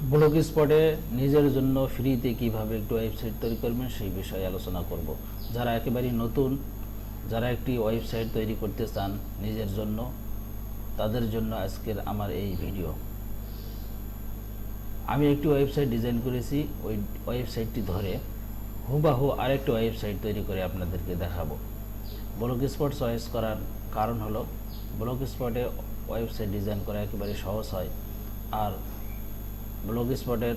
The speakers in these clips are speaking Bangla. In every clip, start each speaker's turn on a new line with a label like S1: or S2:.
S1: ব্লগ স্পটে নিজের জন্য ফ্রিতে কিভাবে একটু ওয়েবসাইট তৈরি করবেন সেই বিষয়ে আলোচনা করব। যারা একেবারেই নতুন, যারা একটি ওয়েবসাইট তৈরি করতে চান নিজের জন্য, তাদের জন্য আজকের আমার এই ভিডিও। আমি একটি ওয়েবসাইট ডিজাইন করেছি, ওই ওয়েবসাইটটি ধরে হুবাহু আরেকটি ওয়েবসাইট তৈরি করে আপনাদেরকে দেখাবো। ব্লগ স্পট চয়েস করার কারণ হলো ব্লগ স্পটে ওয়েবসাইট ডিজাইন করা একেবারে সহজ হয়, আর ব্লগ স্পটের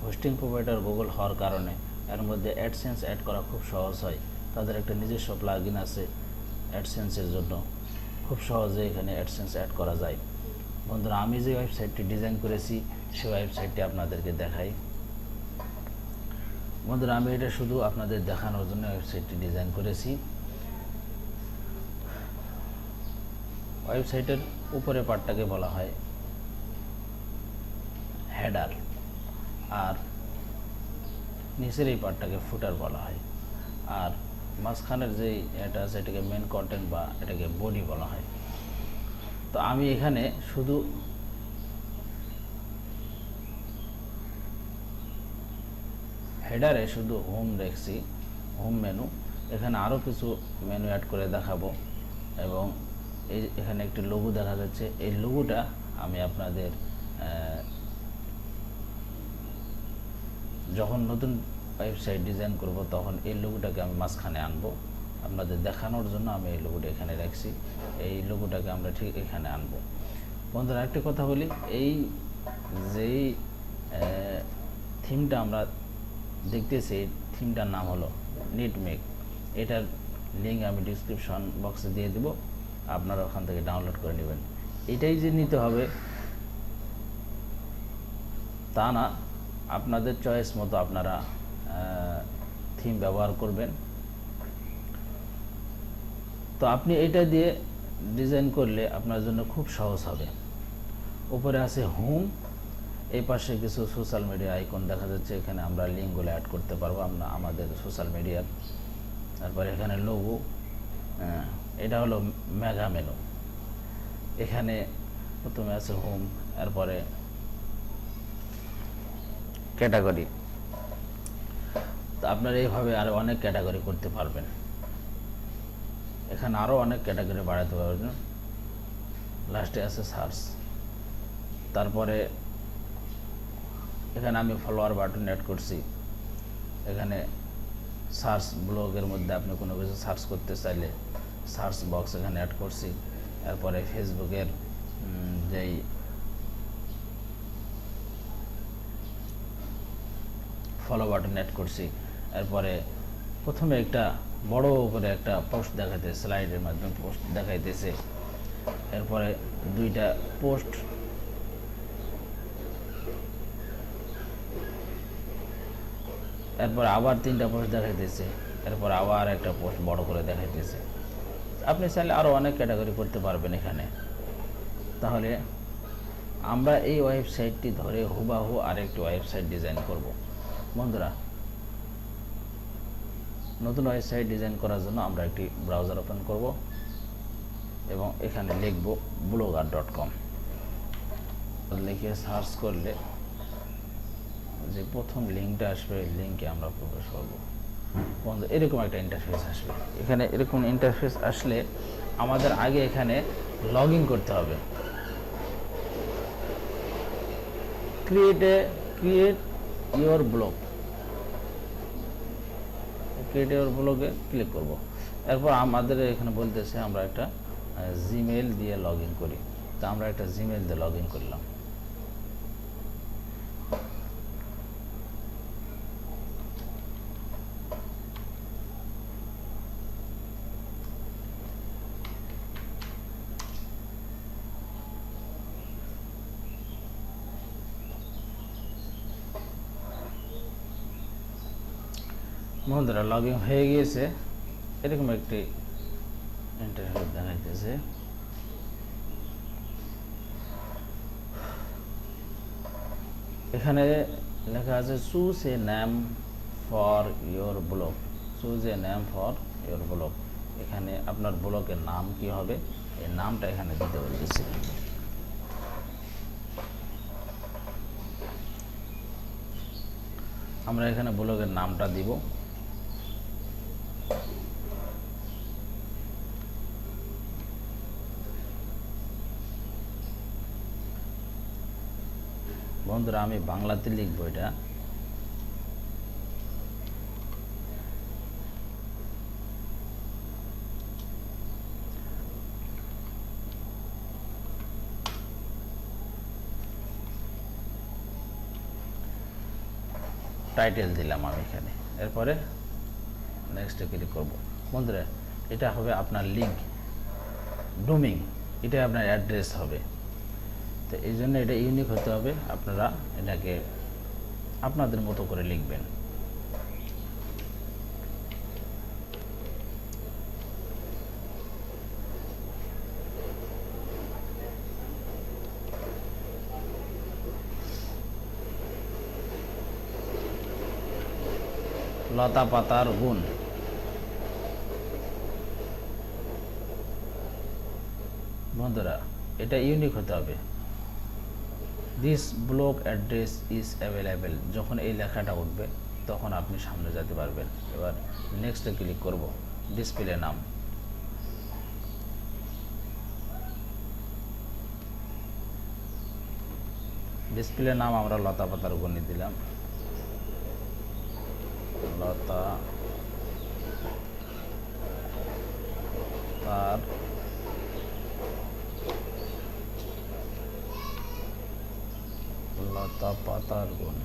S1: হোস্টিং প্রোভাইডার গুগল হওয়ার কারণে এর মধ্যে অ্যাডসেন্স অ্যাড করা খুব সহজ হয়। তাদের একটা নিজস্ব প্লাগইন আছে অ্যাডসেন্সের জন্য, খুব সহজে এখানে অ্যাডসেন্স অ্যাড করা যায়। বন্ধুরা, আমি যে ওয়েবসাইটটি ডিজাইন করেছি সেই ওয়েবসাইটটি আপনাদেরকে দেখাই। বন্ধুরা, আমি এটা শুধু আপনাদের দেখানোর জন্য ওয়েবসাইটটি ডিজাইন করেছি। ওয়েবসাইটের উপরে পার্টটাকে বলা হয় হেডার, আর নিচের এই পার্টটাকে ফুটার বলা হয়, আর মাঝখানের যেই এটা আছে এটাকে মেন কন্টেন্ট বা এটাকে বডি বলা হয়। তো আমি এখানে শুধু হেডারে শুধু হোম রেখেছি, হোম মেনু। এখানে আরও কিছু মেনু অ্যাড করে দেখাবো, এবং এই এখানে একটি লোগো দেখা যাচ্ছে। এই লোগোটা আমি আপনাদের যখন নতুন ওয়েবসাইট ডিজাইন করব তখন এই লোগোটাকে আমি মাঝখানে আনবো, আপনাদের দেখানোর জন্য আমি এই লোগোটা এখানে রাখছি। এই লোগোটাকে আমরা ঠিক এখানে আনবো। বন্ধুরা, একটা কথা বলি, এই যেই থিমটা আমরা দেখতেছি, এই থিমটার নাম হলো নিটমেক। এটার লিঙ্ক আমি ডিসক্রিপশন বক্সে দিয়ে দেব, আপনারা ওখান থেকে ডাউনলোড করে নেবেন। এটাই যে নিতে হবে তা না, আপনাদের চয়েস মতো আপনারা থিম ব্যবহার করবেন। তো আপনি এটা দিয়ে ডিজাইন করলে আপনার জন্য খুব সহজ হবে। উপরে আছে হোম, এই পাশে কিছু সোশ্যাল মিডিয়া আইকন দেখা যাচ্ছে, এখানে আমরা লিঙ্কগুলো অ্যাড করতে পারবো আমরা আমাদের সোশ্যাল মিডিয়ার। তারপরে এখানে লোগো, এটা হলো মেগা মেনু। এখানে প্রথমে আছে হোম, এরপরে ক্যাটাগরি। তো আপনারা এইভাবে আরও অনেক ক্যাটাগরি করতে পারবেন, এখানে আরও অনেক ক্যাটাগরি বাড়াতে পারবেন। লাস্টে আছে সার্চ। তারপরে এখানে আমি ফলোয়ার বাটন অ্যাড করছি। এখানে সার্চ, ব্লগের মধ্যে আপনি কোনো কিছু সার্চ করতে চাইলে সার্চ বক্স এখানে অ্যাড করছি। এরপরে ফেসবুকের যেই ফলো বাটন অ্যাড করছি। এরপরে প্রথমে একটা বড় করে একটা পোস্ট দেখাইতেছে, স্লাইডের মাধ্যমে পোস্ট দেখাইতেছে। এরপরে দুইটা পোস্ট, এরপর আবার তিনটা পোস্ট দেখাইতেছে, এরপর আবার একটা পোস্ট বড় করে দেখাইতেছে। আপনি চাইলে আরও অনেক ক্যাটাগরি করতে পারবেন এখানে। তাহলে আমরা এই ওয়েবসাইটটি ধরে হুবাহু আরেকটি ওয়েবসাইট ডিজাইন করব। বন্ধুরা, নতুন ওয়েবসাইট ডিজাইন করার জন্য আমরা একটি ব্রাউজার ওপেন করব এবং এখানে লিখব blogger.com। লিখে সার্চ করলে যে প্রথম লিঙ্কটা আসবে লিঙ্কে আমরা প্রবেশ করব। বন্ধু, এরকম একটা ইন্টারফেস আসবে। এখানে এরকম ইন্টারফেস আসলে আমাদের আগে এখানে লগ ইন করতে হবে। Create your blog, create your ব্লগে ক্লিক করব। এরপর আমাদের এখানে বলতেছে আমরা একটা জিমেইল দিয়ে লগ ইন করি। তা আমরা একটা জিমেইল দিয়ে লগ ইন করলাম। বন্ধুরা, লগ ইন হয়ে গিয়েছে। এরকম একটি ইন্টারফেস দেখাইতেছে। এখানে লেখা আছে choose a name for your blog, choose a name for your blog. এখানে আপনার ব্লগের নাম কি হবে, এই নামটা এখানে দিতে বলতেছি। আমরা এখানে ব্লগের নামটা দিব। বন্ধুরা আমি বাংলাতে লিখবো এটা। টাইটেল দিলাম আমি এখানে, এরপরে নেক্সটে ক্লিক করব। বন্ধুরা এটা হবে আপনার লিঙ্ক, ডোমিং, এটা আপনার অ্যাড্রেস হবে। তো এই জন্য এটা ইউনিক হতে হবে, আপনারা এটাকে আপনাদের মতো করে লিখবেন। লতা পাতার গুণ। বন্ধুরা এটা ইউনিক হতে হবে। This blog address is available, যখন এই লেখাটা উঠবে তখন আপনি সামনে যেতে পারবেন। এবার নেক্সটে ক্লিক করব। ডিসপ্লে নাম, ডিসপ্লে নাম আমরা লতা পাতার গুণে দিলাম। লতা তার লতা পাতার গুণ।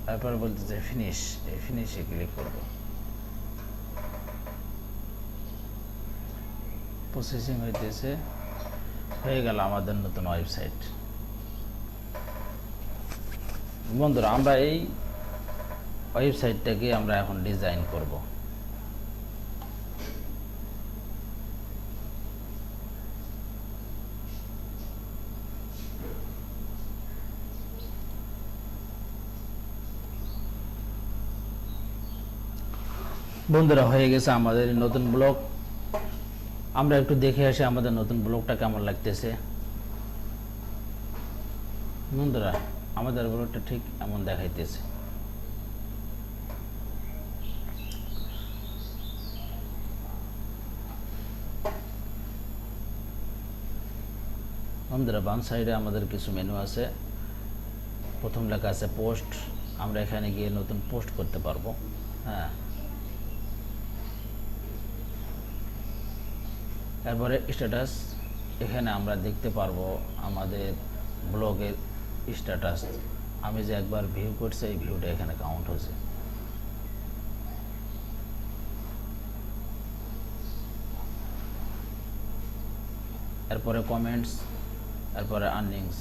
S1: তারপর বলতেছে ফিনিশ, এই ফিনিশে ক্লিক করব। প্রসেসিং হইতেছে, হয়ে গেল আমাদের নতুন ওয়েবসাইট। বন্ধুরা আমরা এই ওয়েবসাইটটাকে আমরা এখন ডিজাইন করব। বন্ধুরা হয়ে গেছে আমাদের নতুন ব্লগ। আমরা একটু দেখে আসি আমাদের নতুন ব্লগটা কেমন লাগতেছে। বন্ধুরা আমাদের ব্লগটা ঠিক এমন দেখাইতেছে। বন্ধুরা বাম সাইডে আমাদের কিছু মেনু আছে। প্রথম লেখা আছে পোস্ট, আমরা এখানে গিয়ে নতুন পোস্ট করতে পারবো। হ্যাঁ, এরপরে স্ট্যাটাস, এখানে আমরা দেখতে পারবো আমাদের ব্লগের স্ট্যাটাস। আমি যে একবার ভিউ করছি এই ভিউটা এখানে কাউন্ট হচ্ছে। এরপরে কমেন্টস, এরপরে আর্নিংস।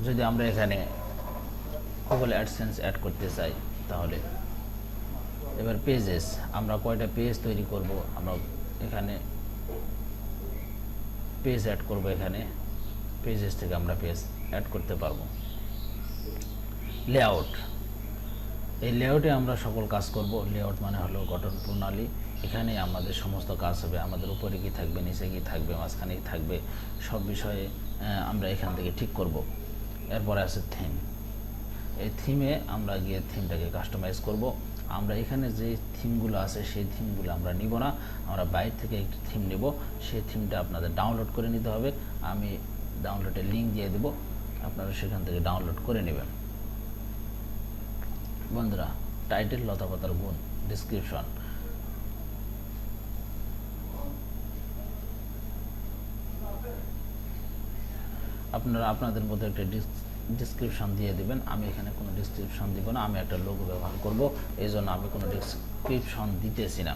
S1: যদি আমরা এখানে গুগল অ্যাডসেন্স অ্যাড করতে চাই তাহলে, এবার পেজেস, আমরা কয়টা পেজ তৈরি করব, আমরা এখানে পেজ অ্যাড করব। এখানে পেজেস থেকে আমরা পেজ অ্যাড করতে পারবো। লেআউট, এই লেআউটে আমরা সকল কাজ করব। লেআউট মানে হলো গঠন প্রণালী, এখানে আমাদের সমস্ত কাজ হবে। আমাদের উপরে কি থাকবে, নিচে কি থাকবে, মাঝখানে কি থাকবে, সব বিষয়ে আমরা এখান থেকে ঠিক করব। এরপরে আছে থিম, এই থিমে আমরা গিয়ে থিমটাকে কাস্টমাইজ করব। আমরা এখানে যে থিমগুলো আছে সেই থিমগুলো আমরা নিব না, আমরা বাইরে থেকে একটি থিম নেব। সেই থিমটা আপনাদের ডাউনলোড করে নিতে হবে। আমি ডাউনলোডের লিঙ্ক দিয়ে দেব, আপনারা সেখান থেকে ডাউনলোড করে নেবেন। বন্ধুরা টাইটেল লতা পাতার গুণ, ডিসক্রিপশন, আপনারা আপনাদের মধ্যে একটা ডিসক্রিপশন দিয়ে দিবেন। আমি এখানে কোনো ডিসক্রিপশন দিব না, আমি একটা লোগো ব্যবহার করব, এই জন্য আমি কোনো ডিসক্রিপশন দিতেছি না।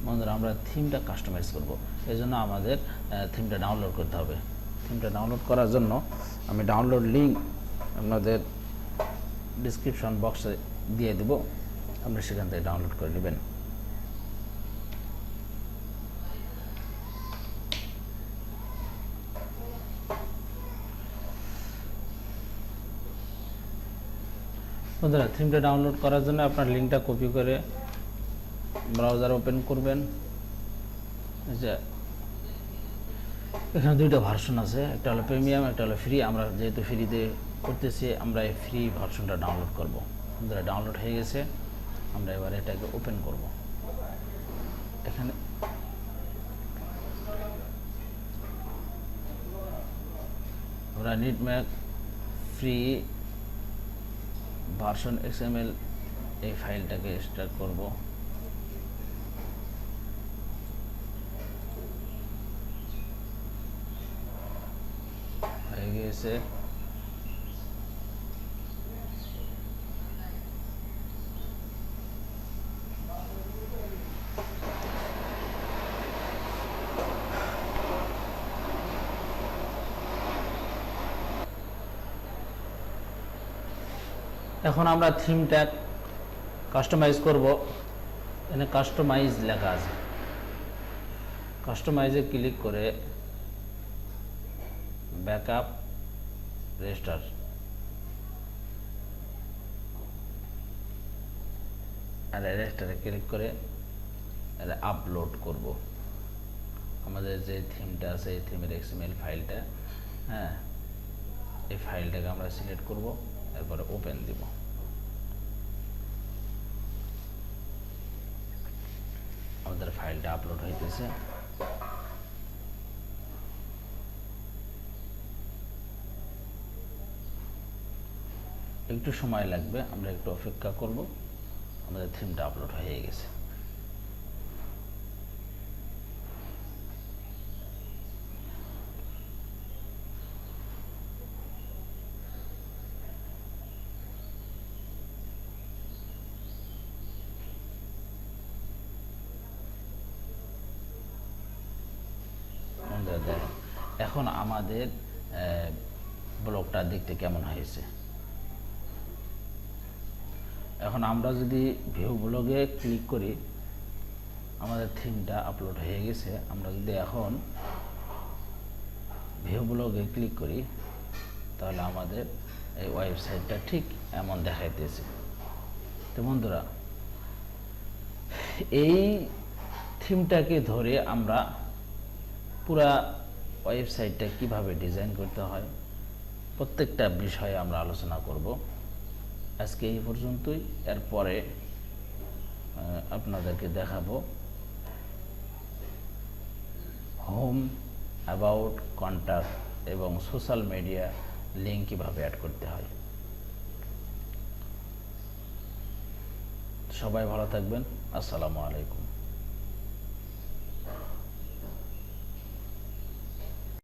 S1: বন্ধুরা আমরা থিমটা কাস্টমাইজ করব, এই জন্য আমাদের থিমটা ডাউনলোড করতে হবে। থিমটা ডাউনলোড করার জন্য আমি ডাউনলোড লিঙ্ক আপনাদের ডিসক্রিপশন বক্সে দিয়ে দেব, আপনি সেখান থেকে ডাউনলোড করে নেবেন। বন্ধুরা, থিমটা ডাউনলোড করার জন্য আপনার লিঙ্কটা কপি করে ব্রাউজার ওপেন করবেন। যে এখানে দুইটা ভার্সন আছে, একটা হলো প্রিমিয়াম, একটা হলো ফ্রি। আমরা যেহেতু ফ্রিতে করতেছি, আমরা এই ফ্রি ভার্সনটা ডাউনলোড করব। বন্ধুরা, ডাউনলোড হয়ে গেছে। আমরা এবার এটাকে ওপেন করব। এখানে আমরা নিডম্যাক ফ্রি ভার্সন XML এই ফাইলটাকে স্টার্ট করব। হয়ে গেছে। এখন আমরা থিমটা কাস্টমাইজ করব। এখানে কাস্টমাইজ লেখা আছে, কাস্টমাইজে ক্লিক করে ব্যাকআপ রেজিস্টার আর রেজিস্টারে ক্লিক করে আপলোড করব আমাদের যে থিমটা আছে, এই থিমের XML ফাইলটা। হ্যাঁ, এই ফাইলটাকে আমরা সিলেক্ট করব, এরপরে ওপেন দিব। আমাদের ফাইলটা আপলোড হইতেছে। একটু সময় লাগবে, আমরা একটু অপেক্ষা করব। আমাদের থিমটা আপলোড হয়ে গেছে। দেখেন এখন আমাদের ব্লগটা দেখতে কেমন হয়েছে। এখন আমরা যদি ভিউ ব্লগে ক্লিক করি, আমাদের থিমটা আপলোড হয়ে গেছে। আমরা যদি এখন ভিউ ব্লগে ক্লিক করি, তাহলে আমাদের এই ওয়েবসাইটটা ঠিক এমন দেখাইতেছে। তো বন্ধুরা, এই থিমটাকে ধরে আমরা পুরা ওয়েবসাইটটা কিভাবে ডিজাইন করতে হয়, প্রত্যেকটা বিষয়ে আমরা আলোচনা করব। আজকে এই পর্যন্তই। এরপরে আপনাদেরকে দেখাবো হোম, অ্যাবাউট, কন্ট্যাক্ট এবং সোশ্যাল মিডিয়া লিঙ্ক কিভাবে অ্যাড করতে হয়। সবাই ভালো থাকবেন। আসসালামু আলাইকুম।